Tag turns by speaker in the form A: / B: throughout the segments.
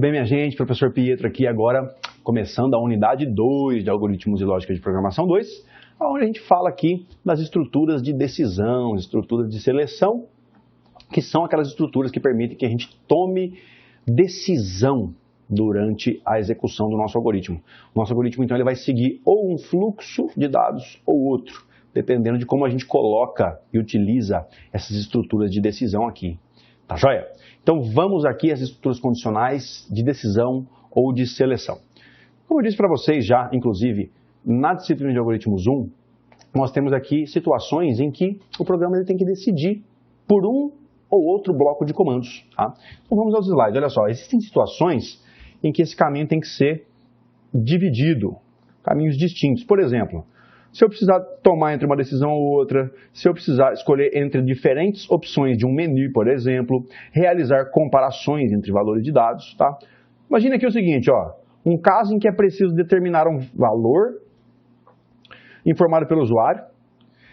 A: bem, minha gente? Professor Pietro aqui agora, começando a unidade 2 de Algoritmos e Lógica de Programação 2, onde a gente fala aqui das estruturas de decisão, estruturas de seleção, que são aquelas estruturas que permitem que a gente tome decisão durante a execução do nosso algoritmo. O nosso algoritmo, então, ele vai seguir ou um fluxo de dados ou outro, dependendo de como a gente coloca e utiliza essas estruturas de decisão aqui. Tá joia? Então vamos aqui às estruturas condicionais de decisão ou de seleção. Como eu disse para vocês já, inclusive, na disciplina de algoritmos 1, nós temos aqui situações em que o programa ele tem que decidir por um ou outro bloco de comandos. Tá? Então vamos aos slides. Olha só, existem situações em que esse caminho tem que ser dividido, caminhos distintos. Por exemplo, se eu precisar tomar entre uma decisão ou outra, se eu precisar escolher entre diferentes opções de um menu, por exemplo, realizar comparações entre valores de dados, tá? Imagina aqui o seguinte, ó, um caso em que é preciso determinar um valor informado pelo usuário,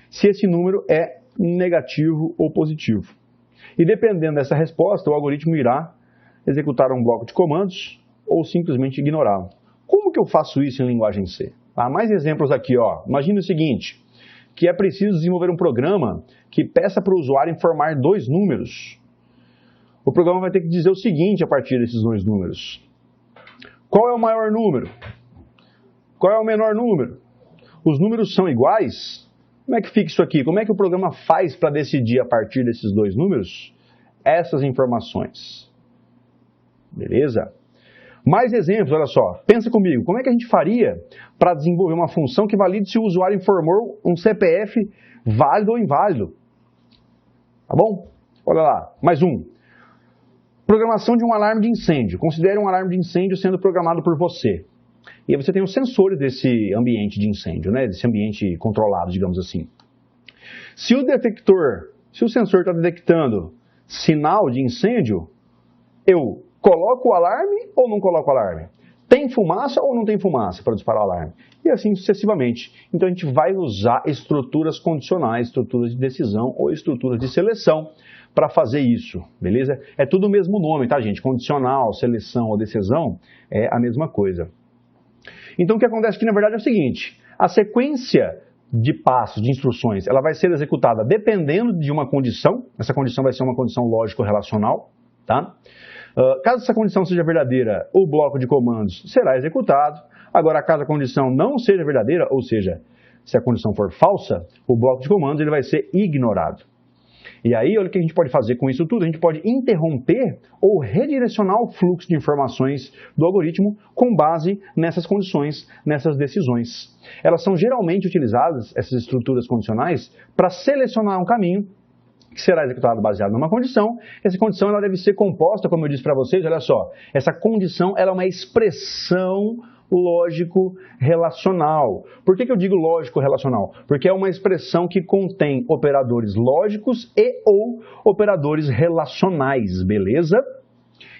A: se esse número é negativo ou positivo. E dependendo dessa resposta, o algoritmo irá executar um bloco de comandos ou simplesmente ignorá-lo. Como que eu faço isso em linguagem C? Mais exemplos aqui, ó. Imagina o seguinte, que é preciso desenvolver um programa que peça para o usuário informar dois números. O programa vai ter que dizer o seguinte a partir desses dois números. Qual é o maior número? Qual é o menor número? Os números são iguais? Como é que fica isso aqui? Como é que o programa faz para decidir a partir desses dois números essas informações? Beleza? Mais exemplos, olha só, pensa comigo, como é que a gente faria para desenvolver uma função que valide se o usuário informou um CPF válido ou inválido? Tá bom? Olha lá, mais um. Programação de um alarme de incêndio. Considere um alarme de incêndio sendo programado por você. E aí você tem os sensores desse ambiente de incêndio, né? Desse ambiente controlado, digamos assim. Se o sensor está detectando sinal de incêndio, eu coloco o alarme ou não coloco o alarme? Tem fumaça ou não tem fumaça para disparar o alarme? E assim sucessivamente. Então a gente vai usar estruturas condicionais, estruturas de decisão ou estruturas de seleção para fazer isso, beleza? É tudo o mesmo nome, tá, gente? Condicional, seleção ou decisão é a mesma coisa. Então o que acontece aqui na verdade é o seguinte, a sequência de passos, de instruções, ela vai ser executada dependendo de uma condição, essa condição vai ser uma condição lógico-relacional, tá? Caso essa condição seja verdadeira, o bloco de comandos será executado. Agora, caso a condição não seja verdadeira, ou seja, se a condição for falsa, o bloco de comandos ele vai ser ignorado. E aí, olha o que a gente pode fazer com isso tudo. A gente pode interromper ou redirecionar o fluxo de informações do algoritmo com base nessas condições, nessas decisões. Elas são geralmente utilizadas, essas estruturas condicionais, para selecionar um caminho que será executado baseado numa condição. Essa condição ela deve ser composta, como eu disse para vocês, olha só, essa condição ela é uma expressão lógico-relacional. Por que eu digo lógico-relacional? Porque é uma expressão que contém operadores lógicos e ou operadores relacionais, beleza?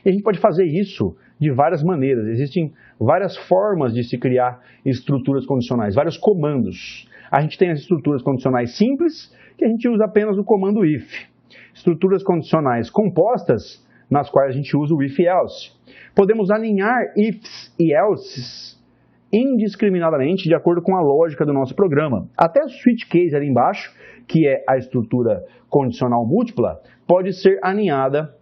A: E a gente pode fazer isso de várias maneiras. Existem várias formas de se criar estruturas condicionais, vários comandos. A gente tem as estruturas condicionais simples, que a gente usa apenas o comando if. Estruturas condicionais compostas, nas quais a gente usa o if-else. Podemos alinhar ifs e elses indiscriminadamente de acordo com a lógica do nosso programa. Até o switch case ali embaixo, que é a estrutura condicional múltipla, pode ser alinhada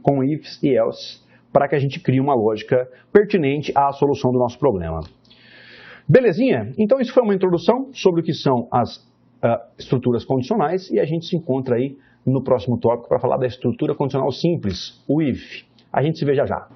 A: com ifs e else para que a gente crie uma lógica pertinente à solução do nosso problema. Belezinha? Então isso foi uma introdução sobre o que são as estruturas condicionais e a gente se encontra aí no próximo tópico para falar da estrutura condicional simples, o if. A gente se vê já já.